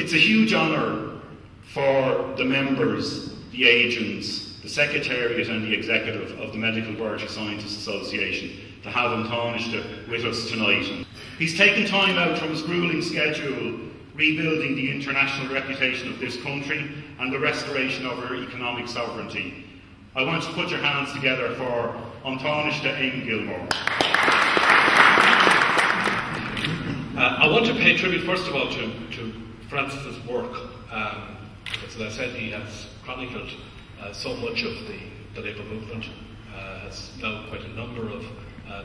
It's a huge honour for the members, the agents, the Secretariat and the Executive of the Medical Laboratory Scientists Association to have him Taoiseach with us tonight. He's taken time out from his gruelling schedule rebuilding the international reputation of this country and the restoration of our economic sovereignty. I want you to put your hands together for Taoiseach Eamon Gilmore. I want to pay tribute first of all to Francis's work. As I said, he has chronicled so much of the Labour movement, has now quite a number of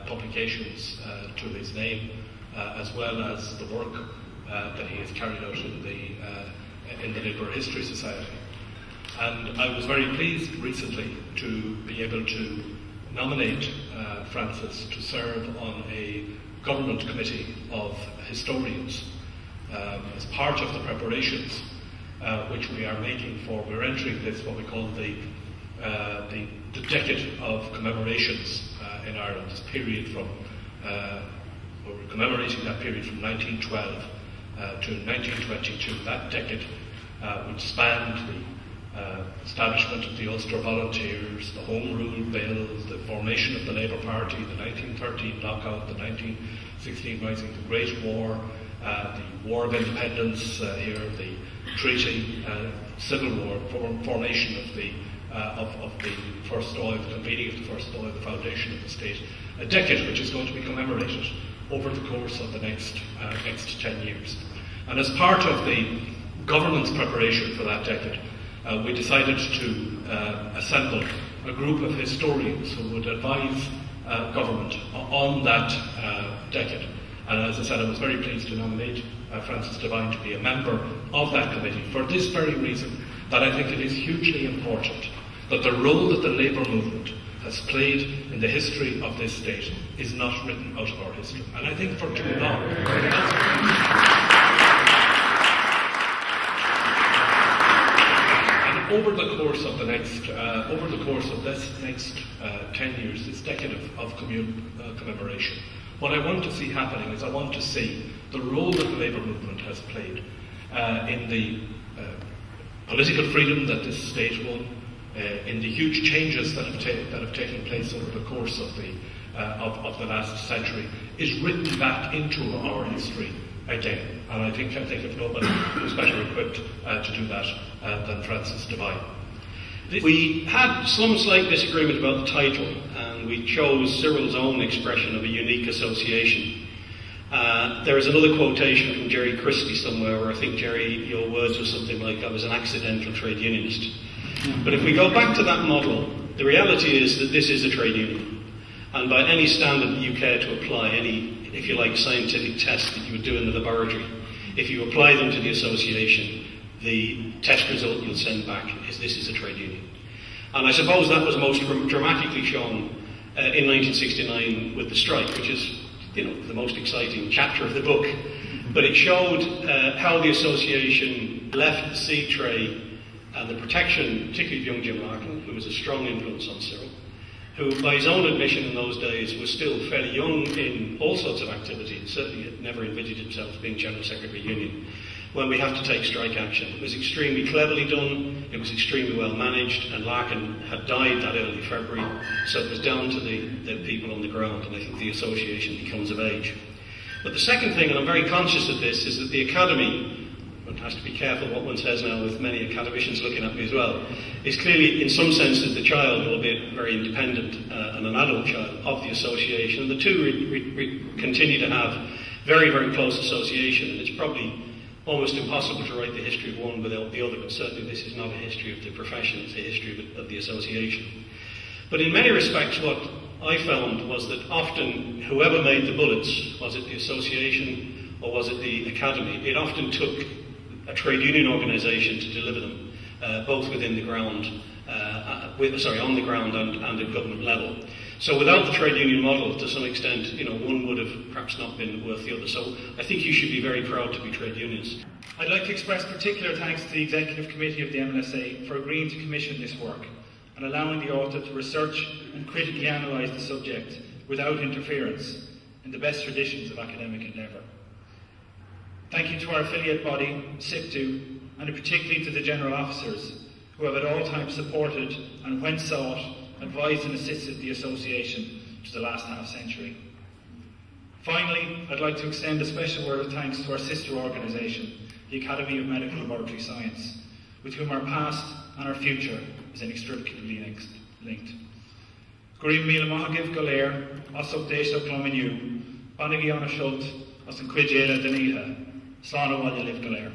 publications to his name, as well as the work that he has carried out in the Labour History Society. And I was very pleased recently to be able to nominate Francis to serve on a government committee of historians as part of the preparations which we are making for, we're entering this, what we call the decade of commemorations in Ireland, this period from, we're commemorating that period from 1912 to 1922, that decade which spanned the establishment of the Ulster Volunteers, the Home Rule Bills, the formation of the Labour Party, the 1913 lockout, the 1916 rising, the Great War, the War of Independence here, the Treaty, Civil War, formation of the First Oil, the convening of the First Oil, the foundation of the state, a decade which is going to be commemorated over the course of the next 10 years. And as part of the government's preparation for that decade, we decided to assemble a group of historians who would advise government on that decade. And as I said, I was very pleased to nominate Francis Devine to be a member of that committee for this very reason, that I think it is hugely important that the role that the Labour movement has played in the history of this state is not written out of our history. And I think for too long. And over the course of this next 10 years, this decade of commemoration, what I want to see happening is I want to see the role that the Labour movement has played in the political freedom that this state won, in the huge changes that have taken place over the course of the last century, is written back into our history again. And I think if nobody is better equipped to do that than Francis Devine. We had some slight disagreement about the title, and we chose Cyril's own expression of a unique association. There is another quotation from Jerry Christie somewhere where I think, Jerry, your words were something like, I was an accidental trade unionist. But if we go back to that model, the reality is that this is a trade union. And by any standard that you care to apply, any, if you like, scientific test that you would do in the laboratory, if you apply them to the association, the test result you'll send back is this is a trade union. And I suppose that was most dramatically shown in 1969 with the strike, which is, the most exciting chapter of the book. But it showed how the association left the sea tray and the protection, particularly of young Jim Larkin, who was a strong influence on Cyril, who, by his own admission in those days, was still fairly young in all sorts of activity, and certainly had never envisaged himself as being General Secretary of the Union, when we have to take strike action. It was extremely cleverly done, it was extremely well managed, and Larkin had died that early February, so it was down to the people on the ground, and I think the association becomes of age. But the second thing, and I'm very conscious of this, is that the Academy, one has to be careful what one says now with many academicians looking at me as well, is clearly in some senses the child, albeit very independent and an adult child, of the association. And the two continue to have very, very close association, and it's probably almost impossible to write the history of one without the other, but certainly this is not a history of the profession, it's a history of the association. But in many respects what I found was that often whoever made the bullets, was it the association or was it the academy, it often took a trade union organisation to deliver them, both within the ground, on the ground and at government level. So without the trade union model, to some extent, one would have perhaps not been worth the other. So I think you should be very proud to be trade unionists. I'd like to express particular thanks to the Executive Committee of the MLSA for agreeing to commission this work and allowing the author to research and critically analyse the subject without interference in the best traditions of academic endeavour. Thank you to our affiliate body, SIPTU, and particularly to the general officers, who have at all times supported and, when sought, advised and assisted the association to the last half-century. Finally, I'd like to extend a special word of thanks to our sister organisation, the Academy of Medical Laboratory Science, with whom our past and our future is inextricably linked. Grim Mila Mahagif Galer, Osok Desho Clominu, Banagi Anashult, Osan Quidjela Daniha, Slana Walya Liv Galer.